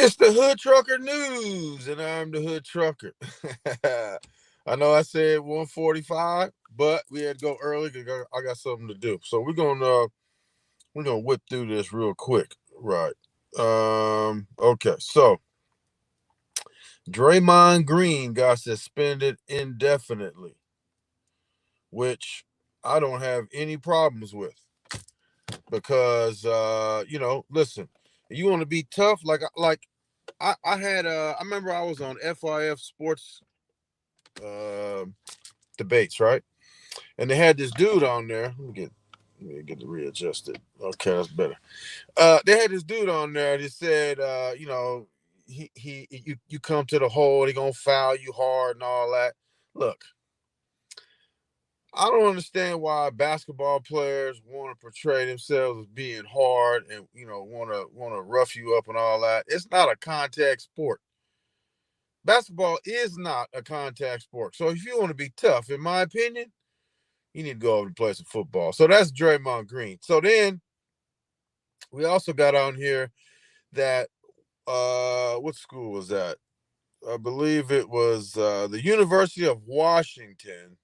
It's the Hood Trucker News, and I'm the Hood Trucker. I know I said 1:45, but we had to go early because I got something to do. So we're gonna whip through this real quick, right? Okay. So Draymond Green got suspended indefinitely, which I don't have any problems with because listen, you want to be tough, I had I remember I was on FIF Sports uh, debates, right? And they had this dude on there. Let me get it readjusted. Okay, that's better. They had this dude on there that said, you come to the hole, he gonna foul you hard and all that. Look, I don't understand why basketball players want to portray themselves as being hard and want to rough you up and all that. It's not a contact sport. Basketball is not a contact sport. So if you want to be tough, in my opinion, you need to go over and play some football. So that's Draymond Green. So then we also got on here that what school was that? I believe it was the University of Washington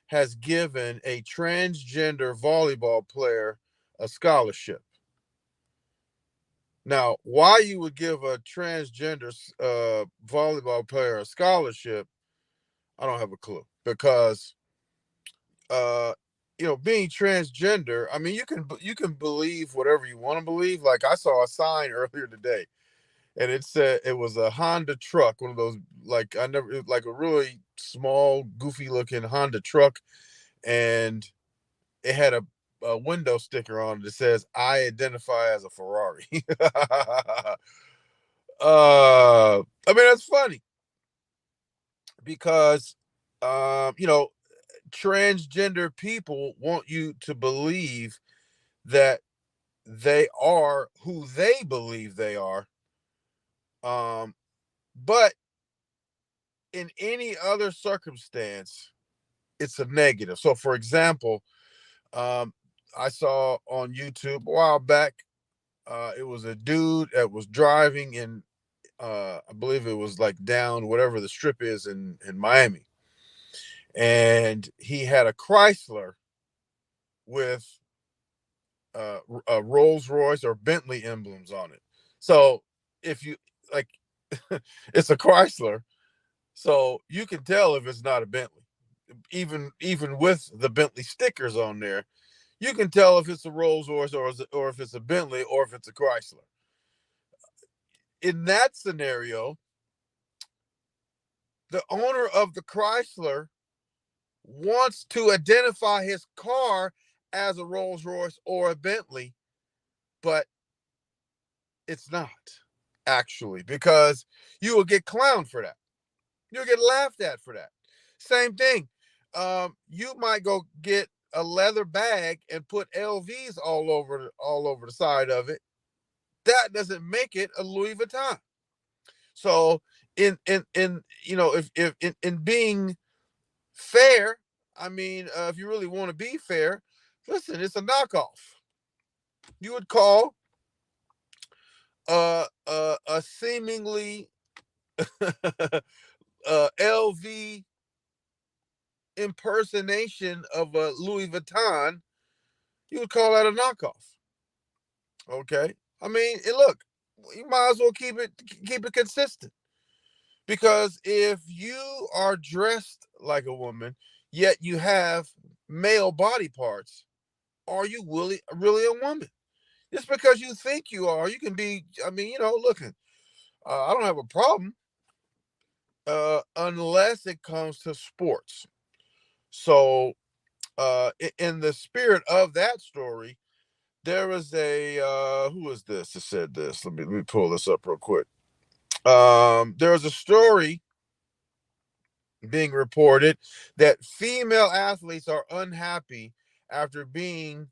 has given a transgender volleyball player a scholarship. Now, why you would give a transgender volleyball player a scholarship, I don't have a clue. Because uh being transgender, I mean, you can believe whatever you want to believe. Like, I saw a sign earlier today, and it said it was a Honda truck, one of those, like, like a really small goofy looking Honda truck, and it had a window sticker on it that says, "I identify as a Ferrari." I mean, that's funny because you know transgender people want you to believe that they are who they believe they are. Um, but in any other circumstance, it's a negative. So, for example, um, I saw on YouTube a while back, it was a dude that was driving in, I believe it was like down whatever the strip is in Miami, and he had a Chrysler with a Rolls Royce or Bentley emblems on it. So if you like, it's a Chrysler, so you can tell if it's not a Bentley. Even with the Bentley stickers on there, you can tell if it's a Rolls Royce or if it's a Bentley or if it's a Chrysler. In that scenario, the owner of the Chrysler wants to identify his car as a Rolls Royce or a Bentley, but it's not actually, because you will get clowned for that. You'll get laughed at for that. Same thing. You might go get a leather bag and put LVs all over the side of it. That doesn't make it a Louis Vuitton. So if in being fair, I mean, if you really want to be fair, listen, it's a knockoff. You would call a seemingly LV impersonation of a Louis Vuitton, you would call that a knockoff. Okay, I mean, look, you might as well keep it consistent, because if you are dressed like a woman yet you have male body parts, are you really a woman? Just because you think you are, you can be. I mean, looking. I don't have a problem unless it comes to sports. So, in the spirit of that story, there was a who was this that said this? Let me pull this up real quick. There was a story being reported that female athletes are unhappy after being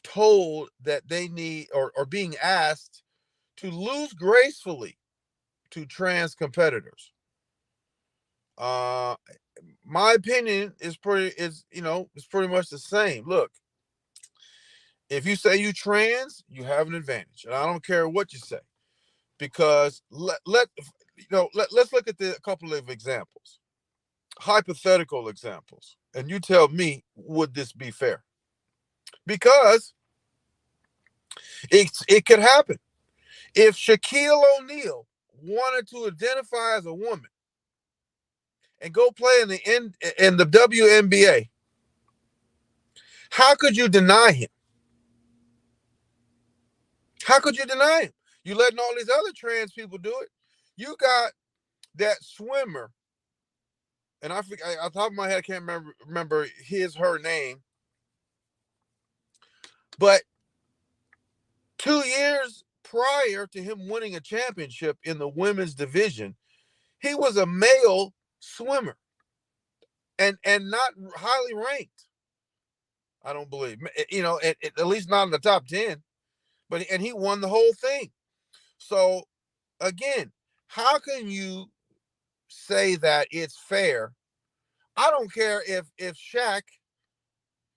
told that they need, or being asked to lose gracefully to trans competitors. Uh, my opinion is pretty much the same. Look, if you say you trans, you have an advantage, and I don't care what you say. because let's look at a couple of examples, hypothetical examples, and you tell me, would this be fair? Because it could happen. If Shaquille O'Neal wanted to identify as a woman and go play in the WNBA, how could you deny him? How could you deny him? You letting all these other trans people do it. You got that swimmer, and I forget, off the top of my head, I can't remember her name, but 2 years prior to him winning a championship in the women's division, he was a male swimmer and not highly ranked. I don't believe, at least not in the top 10, and he won the whole thing. So again, how can you say that it's fair? I don't care if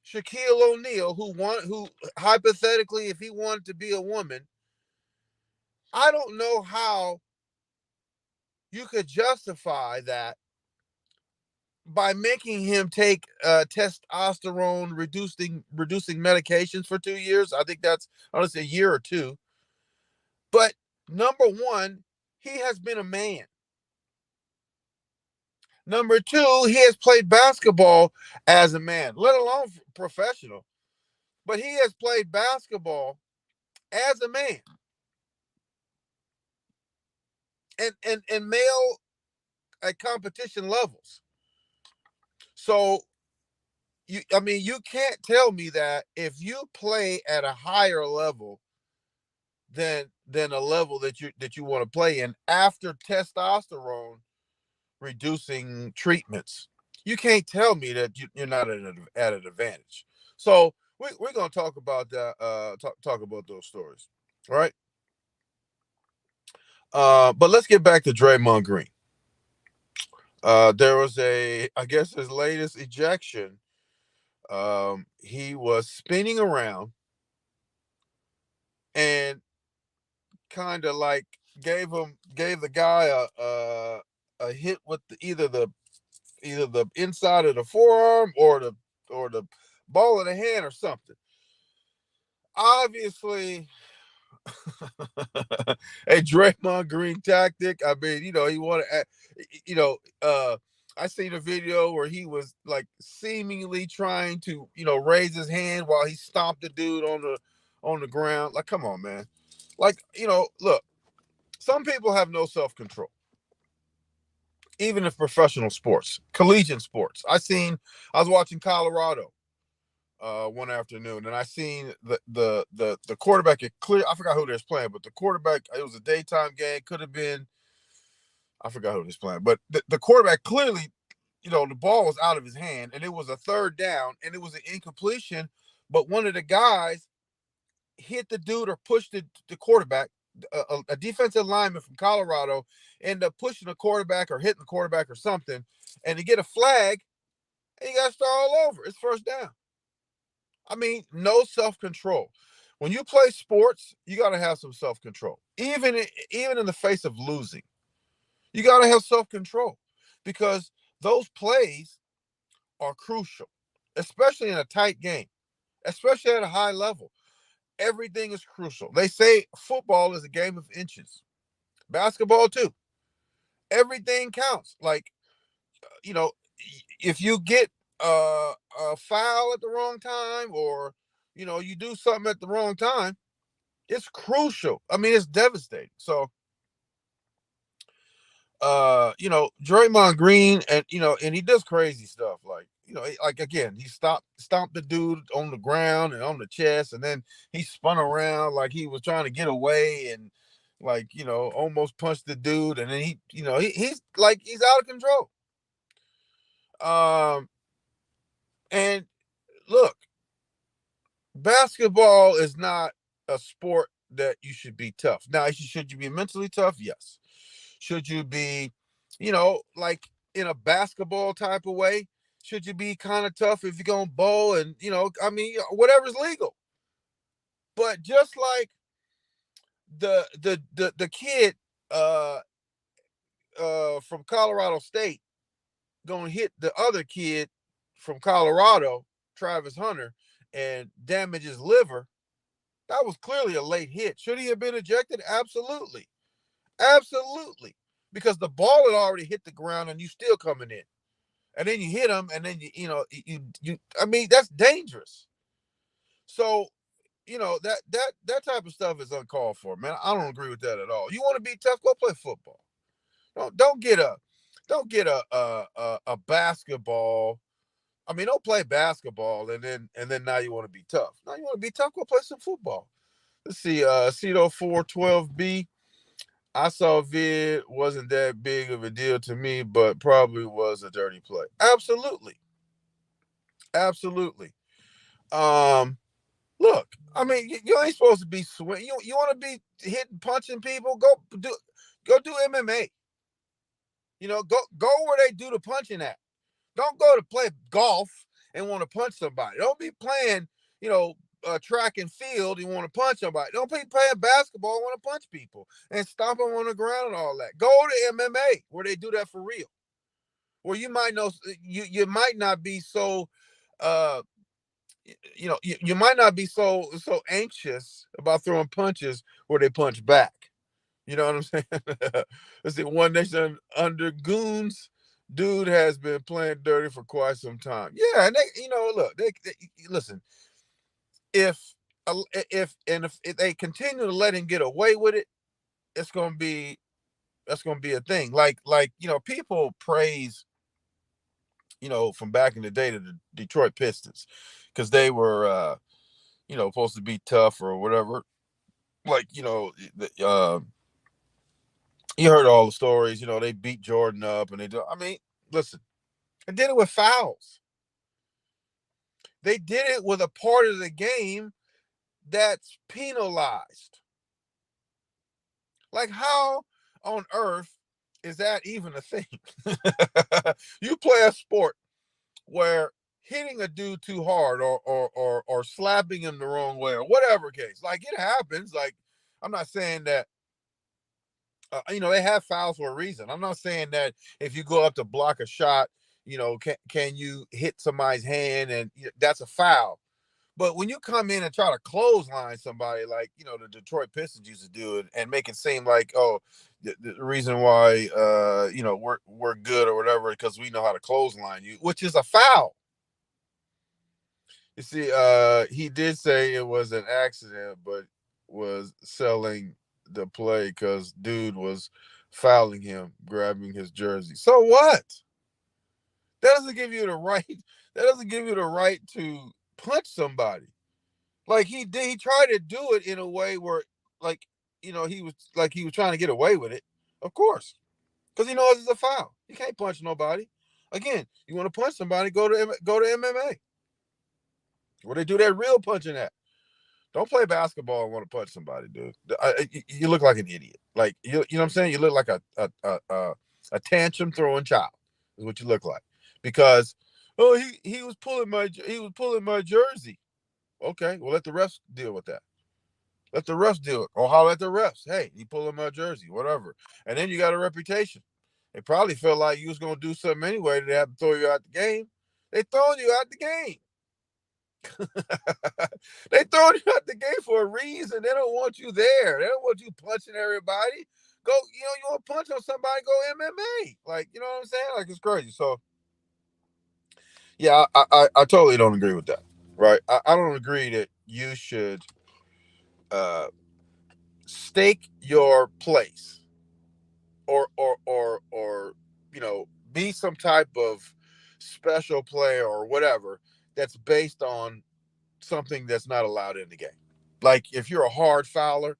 Shaquille O'Neal, who hypothetically, if he wanted to be a woman, I don't know how you could justify that by making him take testosterone reducing medications for 2 years. I think that's, I want to say, a year or two. But number one, he has been a man. Number two, he has played basketball as a man, let alone professional. But he has played basketball as a man. And male at competition levels. So you can't tell me that if you play at a higher level than a level that you want to play in after testosterone reducing treatments, you can't tell me that you're not at an advantage. So we're gonna talk about that. Talk about those stories, right? But let's get back to Draymond Green. There was I guess his latest ejection. He was spinning around and kind of like gave the guy a hit with either the inside of the forearm or the ball of the hand or something. Obviously, a Draymond Green tactic. I mean, he wanted, I seen a video where he was like seemingly trying to, raise his hand while he stomped the dude on the ground. Like, come on, man. Like, look, some people have no self-control, even in professional sports, collegiate sports. I was watching Colorado one afternoon, and I seen the quarterback get clear. I forgot who they was playing, but the quarterback, it was a daytime game, could have been, I forgot who they was playing, but the quarterback clearly, the ball was out of his hand, and it was a third down, and it was an incompletion, but one of the guys hit the dude or pushed the quarterback. A defensive lineman from Colorado ended up pushing the quarterback or hitting the quarterback or something, and to get a flag, and he got to start all over. It's first down. I mean, no self-control. When you play sports, you got to have some self-control. Even in the face of losing, you got to have self-control, because those plays are crucial, especially in a tight game, especially at a high level. Everything is crucial. They say football is a game of inches. Basketball too. Everything counts. Like, if you get a foul at the wrong time, or you do something at the wrong time, it's crucial. I mean, it's devastating. So Draymond Green, and he does crazy stuff, like, like, again, he stomped the dude on the ground and on the chest, and then he spun around like he was trying to get away, and, like, almost punched the dude, and then he's like, he's out of control. And look, basketball is not a sport that you should be tough. Now, should you be mentally tough? Yes. Should you be, like, in a basketball type of way? Should you be kind of tough if you're going to bowl and, I mean, whatever's legal? But just like the kid uh from Colorado State gonna hit the other kid from Colorado, Travis Hunter, and damage his liver. That was clearly a late hit. Should he have been ejected? Absolutely. Absolutely. Because the ball had already hit the ground and you still coming in. And then you hit him and then you I mean, that's dangerous. So, that type of stuff is uncalled for, man. I don't agree with that at all. You want to be tough, go play football. Don't get a basketball. I mean, don't play basketball and then now you want to be tough. Now you want to be tough, go play some football. Let's see, Cedo 412B. I saw vid, wasn't that big of a deal to me, but probably was a dirty play. Absolutely. Absolutely. Um, Look, I mean, you ain't supposed to be swing. You want to be hitting, punching people? Go do MMA. Go where they do the punching at. Don't go to play golf and want to punch somebody. Don't be playing, track and field. You want to punch somebody. Don't be playing basketball and want to punch people and stomp them on the ground and all that. Go to MMA where they do that for real. Where you might know you might not be so uh you might not be so anxious about throwing punches where they punch back. You know what I'm saying? Let's see, One Nation Under Goons. Dude has been playing dirty for quite some time. Yeah, and look, they listen. If if they continue to let him get away with it, it's gonna be that's gonna be a thing. Like people praise from back in the day to the Detroit Pistons because they were supposed to be tough or whatever. Like you heard all the stories. They beat Jordan up and they do. I mean, listen, they did it with fouls. They did it with a part of the game that's penalized. Like, how on earth is that even a thing? You play a sport where hitting a dude too hard or slapping him the wrong way or whatever case, like it happens. Like, I'm not saying that they have fouls for a reason. I'm not saying that if you go up to block a shot, can you hit somebody's hand and that's a foul. But when you come in and try to clothesline somebody, like the Detroit Pistons used to do it, and make it seem like, oh, the reason why we're good or whatever because we know how to clothesline you, which is a foul. You see, he did say it was an accident, but was selling the play because dude was fouling him, grabbing his jersey. So what? That doesn't give you the right. That doesn't give you the right to punch somebody. Like he did, he tried to do it in a way where, like, he was trying to get away with it, of course, because he knows it's a foul. You can't punch nobody. Again, you want to punch somebody, go to MMA, where they do that real punching at. Don't play basketball and want to punch somebody, dude. You look like an idiot. Like you know what I'm saying. You look like a tantrum throwing child. Is what you look like. Because he was pulling my jersey. Okay, well, let the refs deal with that. Let the refs deal it. Or holler at the refs. Hey, he pulling my jersey, whatever. And then you got a reputation. They probably felt like you was gonna do something anyway. They have to throw you out the game. They throwing you out the game. They throwing you out the game for a reason. They don't want you there. They don't want you punching everybody. Go, you want to punch on somebody, go MMA. Like, you know what I'm saying? Like, it's crazy. So yeah, I totally don't agree with that. Right. I don't agree that you should uh stake your place or be some type of special player or whatever that's based on something that's not allowed in the game. Like, if you're a hard fouler,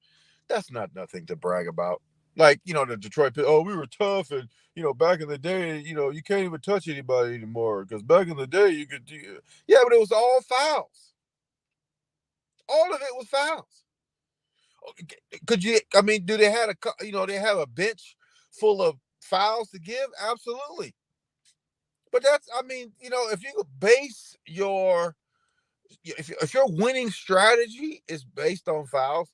that's not nothing to brag about. Like, the Detroit, oh, we were tough, and back in the day, you can't even touch anybody anymore because back in the day you could do. Yeah, but it was all fouls. All of it was fouls. Could you? I mean, do they have they have a bench full of fouls to give? Absolutely. But that's, I mean, if you base if your winning strategy is based on fouls,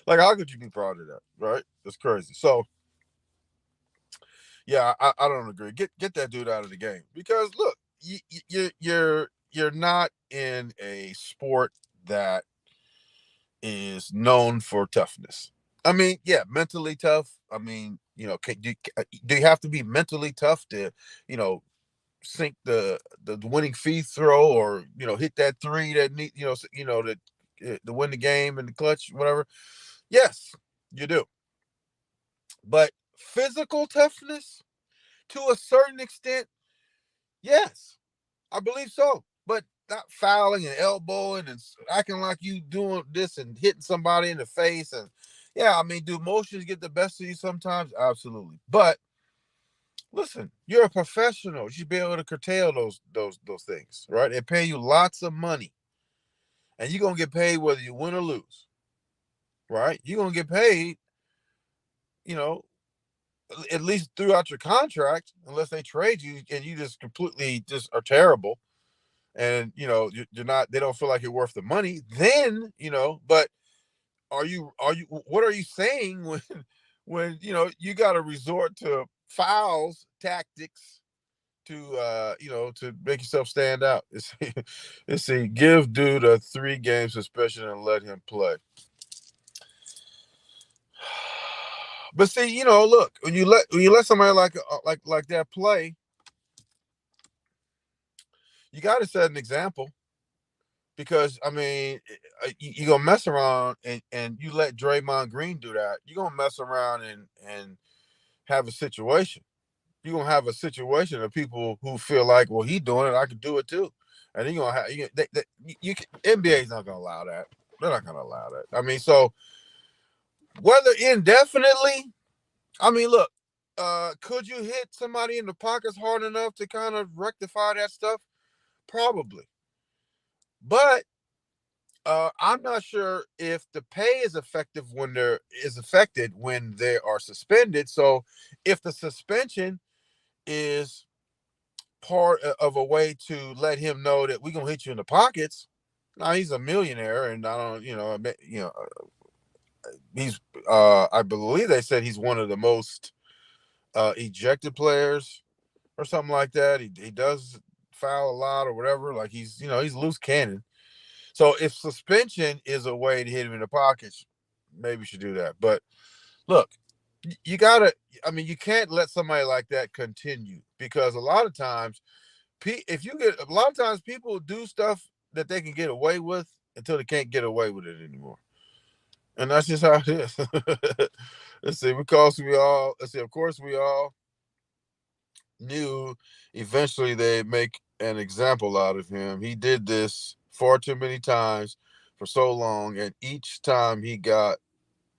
Like, how could you be proud of that, right? It's crazy. So, yeah, I don't agree. Get that dude out of the game because look, you're not in a sport that is known for toughness. I mean, yeah, mentally tough. I mean, do you have to be mentally tough to, you know, sink the winning free throw or hit that three that need to win the game in the clutch, whatever? Yes, you do. But physical toughness, to a certain extent, yes, I believe so. But not fouling and elbowing and acting like you doing this and hitting somebody in the face. And yeah, I mean, do emotions get the best of you sometimes? Absolutely. But listen, you're a professional. You should be able to curtail those things, right? They pay you lots of money, and you're gonna get paid whether you win or lose, right? You're gonna get paid, you know, at least throughout your contract, unless they trade you and you just completely just are terrible, and you're not. They don't feel like you're worth the money. Then but are you? What are you saying when you got to resort to fouls, tactics to make yourself stand out? Let's see, give dude a 3-game suspension and let him play. But see, look, when you let somebody like that play, you got to set an example because I mean, you gonna mess around and you let Draymond Green do that, you're gonna mess around and have a situation. You're gonna have a situation of people who feel like, well, he doing it, I could do it too, and you're gonna have NBA is not gonna allow that. They're not gonna allow that. I mean, so whether indefinitely, I mean, look, could you hit somebody in the pockets hard enough to kind of rectify that stuff? Probably, but I'm not sure if the pay is effective when affected when they are suspended. So, if the suspension is part of a way to let him know that we're gonna hit you in the pockets. Now he's a millionaire, and I don't, he's. I believe they said he's one of the most ejected players or something like that. He does foul a lot or whatever. Like he's loose cannon. So if suspension is a way to hit him in the pockets, maybe you should do that. But look, you gotta. I mean, you can't let somebody like that continue because a lot of times if you get a lot of times people do stuff that they can get away with until they can't get away with it anymore, and that's just how it is. Let's see, of course we all knew eventually they'd make an example out of him. He did this far too many times for so long, and each time he got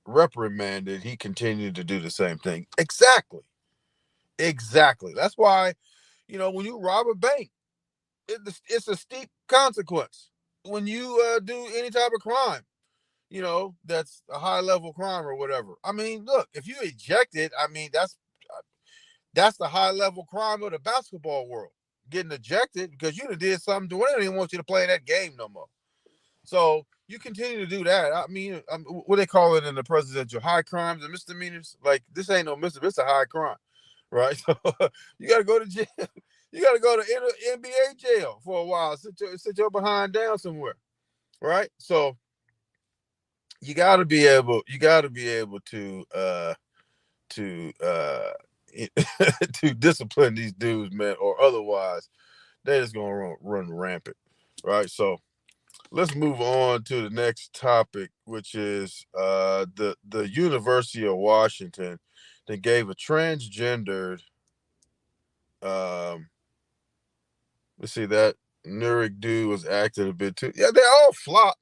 reprimanded he continued to do the same thing. Exactly. That's why when you rob a bank, it's a steep consequence. When you do any type of crime, that's a high level crime or whatever. I mean, look, if you ejected, I mean, that's the high level crime of the basketball world. Getting ejected because you did something to where they didn't want you to play that game no more. So you continue to do that. I mean, what they call it in the presidential, high crimes and misdemeanors. Like this ain't no misdemeanor, it's a high crime, right? So you got to go to jail. You got to go to NBA jail for a while. Sit your behind down somewhere, right? So you got to be able. You got to be able to to discipline these dudes, man, or otherwise they're just gonna run rampant, right? So let's move on to the next topic, which is the University of Washington that gave a transgendered let's see, that Nurik dude was acting a bit too. Yeah, they all flop.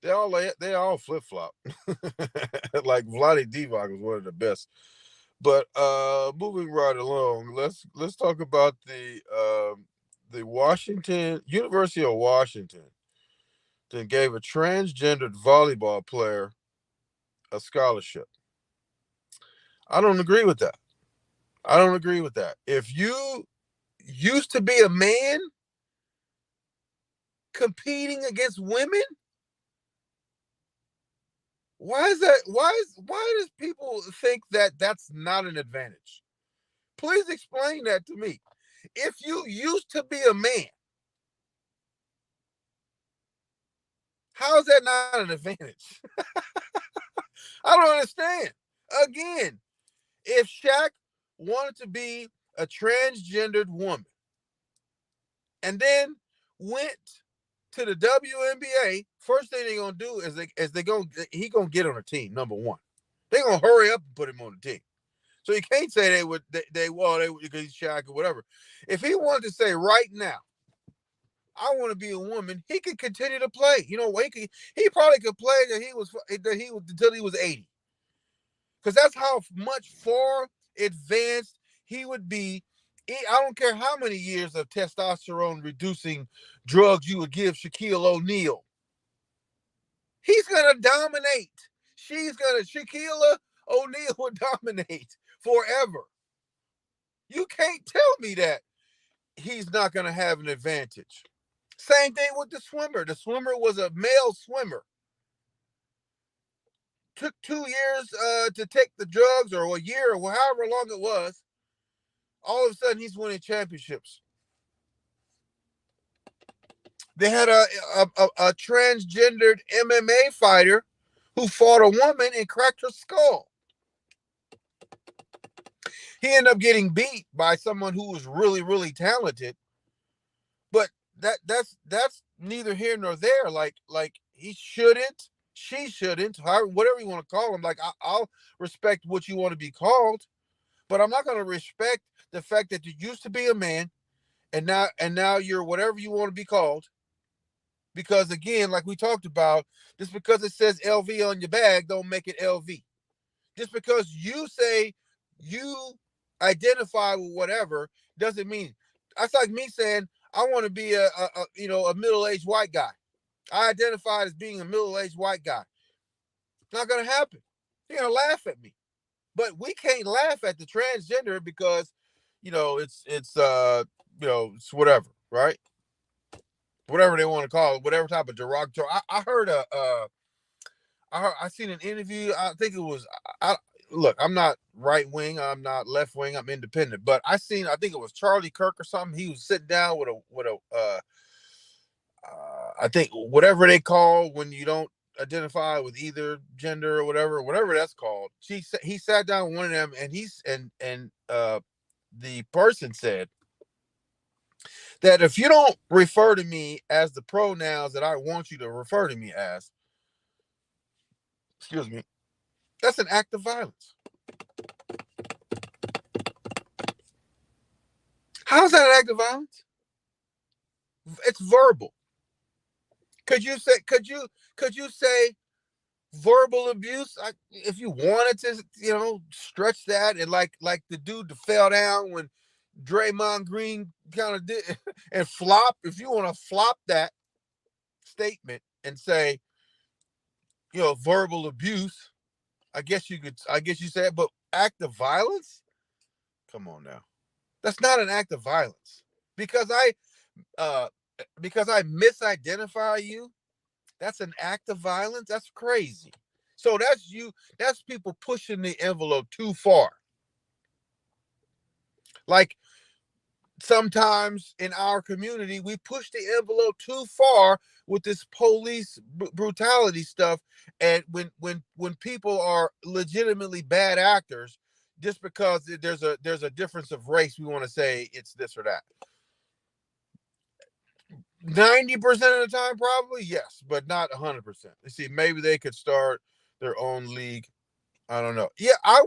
They all flip flop. Like Vlade Divac was one of the best. But moving right along, let's talk about the Washington University of Washington that gave a transgendered volleyball player a scholarship. I don't agree with that. I don't agree with that. If you used to be a man, competing against women? Why is that? Why does people think that that's not an advantage? Please explain that to me. If you used to be a man, how is that not an advantage? I don't understand. Again, if Shaq wanted to be a transgendered woman and then went to the WNBA, first thing they're gonna do is he gonna get on a team. Number one, they're gonna hurry up and put him on the team. So you can't say they would because he's Shaq or whatever. If he wanted to say right now, I want to be a woman, he could continue to play. You know, he probably could play until he was 80. Because that's how much far advanced he would be. I don't care how many years of testosterone reducing drugs you would give Shaquille O'Neal. He's gonna dominate. Shaquille O'Neal will dominate forever. You can't tell me that he's not gonna have an advantage. Same thing with the swimmer. The swimmer was a male swimmer. Took 2 years to take the drugs, or a year, or however long it was. All of a sudden, he's winning championships. They had a transgendered MMA fighter who fought a woman and cracked her skull. He ended up getting beat by someone who was really, really talented. But that's neither here nor there. Like he shouldn't, she shouldn't, whatever you want to call him. Like I'll respect what you want to be called, but I'm not going to respect the fact that you used to be a man and now you're whatever you want to be called. Because again, like we talked about, just because it says LV on your bag don't make it LV. Just because you say you identify with whatever doesn't mean. That's like me saying I want to be a middle-aged white guy. I identify as being a middle-aged white guy. It's not gonna happen. You're gonna laugh at me. But we can't laugh at the transgender because it's whatever, right? Whatever they want to call it, whatever type of derogatory. I seen an interview. I think it was. Look, I'm not right wing. I'm not left wing. I'm independent. But I think it was Charlie Kirk or something. He was sitting down with a I think whatever they call when you don't identify with either gender or whatever that's called. He sat down with one of them, and the person said that if you don't refer to me as the pronouns that I want you to refer to me as, excuse me, that's an act of violence. How's that an act of violence? It's verbal. Could you say verbal abuse? If you wanted to, stretch that, and like the dude that fell down when Draymond Green kind of did and flop. If you want to flop that statement and say, verbal abuse, I guess you say it, but act of violence? Come on now. That's not an act of violence. Because I misidentify you, that's an act of violence? That's crazy. So that's people pushing the envelope too far. Like sometimes in our community, we push the envelope too far with this police brutality stuff. And when people are legitimately bad actors, just because there's a difference of race, we want to say it's this or that. 90% of the time, probably yes, but not 100%. You see, maybe they could start their own league. I don't know. Yeah, I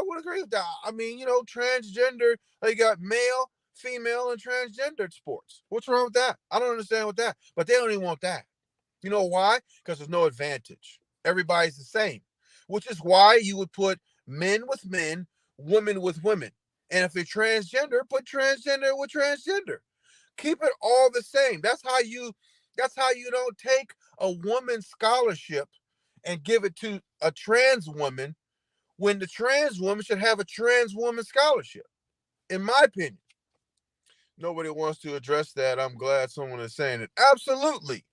would agree with that. I mean, transgender. They got male, female, and transgendered sports. What's wrong with that? I don't understand with that. But they don't even want that. You know why? Because there's no advantage. Everybody's the same, which is why you would put men with men, women with women, and if you're transgender, put transgender with transgender. Keep it all the same. That's how you don't take a woman's scholarship and give it to a trans woman when the trans woman should have a trans woman scholarship, in my opinion. Nobody wants to address that. I'm glad someone is saying it. Absolutely.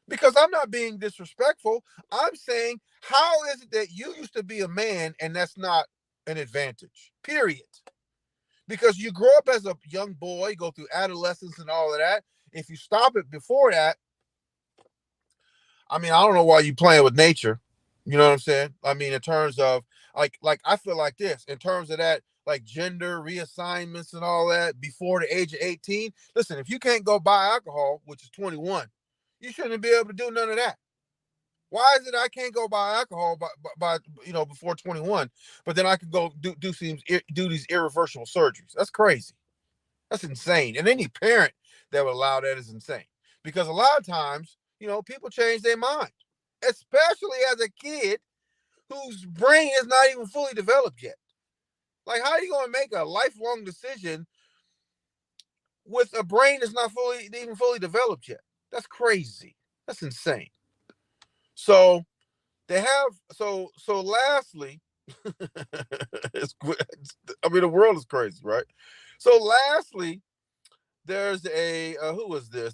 Because I'm not being disrespectful. I'm saying, how is it that you used to be a man and that's not an advantage? Period. Because you grow up as a young boy, go through adolescence and all of that. If you stop it before that, I mean, I don't know why you playing with nature. You know what I'm saying? I mean, in terms of like I feel like this, in terms of that, like gender reassignments and all that before the age of 18. Listen, if you can't go buy alcohol, which is 21, you shouldn't be able to do none of that. Why is it I can't go buy alcohol by before 21, but then I could go do these irreversible surgeries? That's crazy. That's insane. And any parent that would allow that is insane. Because a lot of times, people change their mind, especially as a kid whose brain is not even fully developed yet. Like, how are you going to make a lifelong decision with a brain that's not fully developed yet? That's crazy. That's insane. So they have lastly, the world is crazy, right? So lastly, there's a who is this?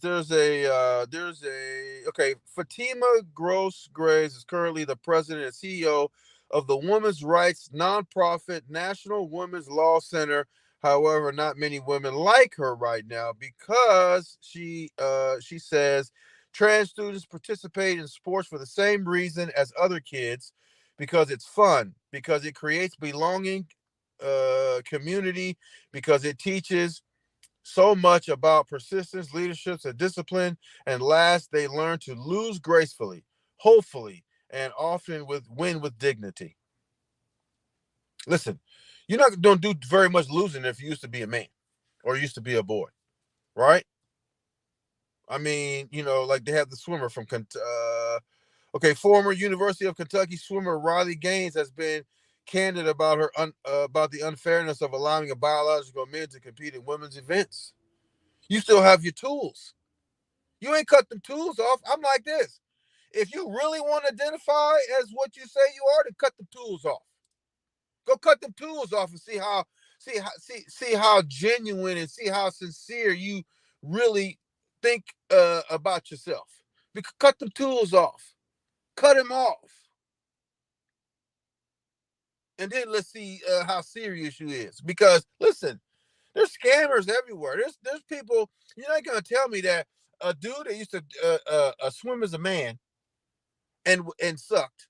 Fatima Gross Graves is currently the president and CEO of the women's rights nonprofit National Women's Law Center. However, not many women like her right now because she says trans students participate in sports for the same reason as other kids, because it's fun, because it creates belonging, community, because it teaches so much about persistence, leadership, and discipline. And last, they learn to lose gracefully, hopefully, and often win with dignity. Listen, you're not going to do very much losing if you used to be a man or used to be a boy, right? I mean, like they have the swimmer from former University of Kentucky swimmer Riley Gaines has been candid about about the unfairness of allowing a biological man to compete in women's events. You still have your tools. You ain't cut the tools off. I'm like this. If you really want to identify as what you say you are, then cut the tools off. Go cut the tools off and see how genuine and see how sincere you really think about yourself. Because cut the tools off. Cut them off. And then let's see how serious you is. Because listen, there's scammers everywhere. There's people. You're not gonna tell me that a dude that used to swim as a man and sucked,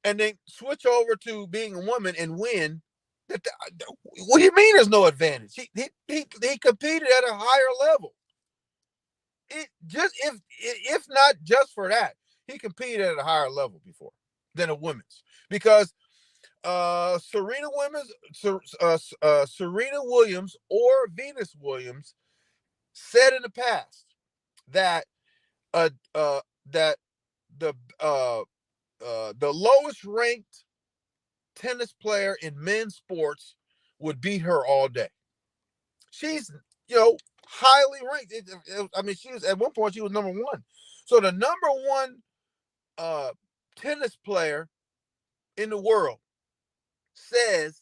and then switch over to being a woman and win. What do you mean? There's no advantage. He competed at a higher level. It just if not just for that, he competed at a higher level before than a women's, because Serena Williams or Venus Williams said in the past that that the lowest ranked tennis player in men's sports would beat her all day. She's highly ranked. I mean, she was at one point she was number one. So the number one tennis player in the world says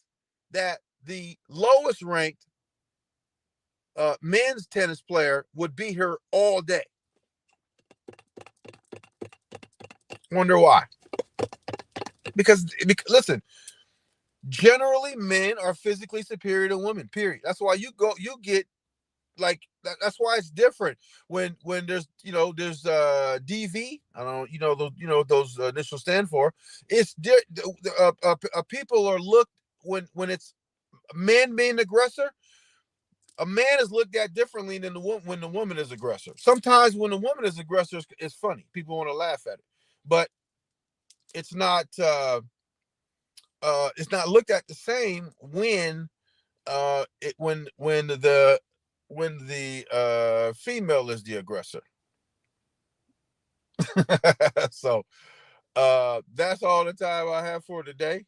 that the lowest ranked men's tennis player would beat her all day. Wonder why? Because listen, generally men are physically superior to women. Period. That's why you get like that's why it's different when there's DV. I don't know those initials stand for. It's people are looked when it's men being aggressor. A man is looked at differently than when the woman is aggressor. Sometimes when the woman is aggressor, it's funny. People want to laugh at it, but it's not looked at the same when the female is the aggressor. So that's all the time I have for today.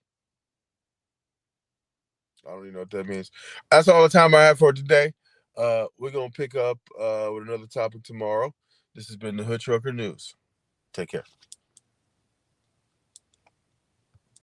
I don't even know what that means. That's all the time I have for today. We're gonna pick up with another topic tomorrow. This has been the Hood Trucker News. Take care.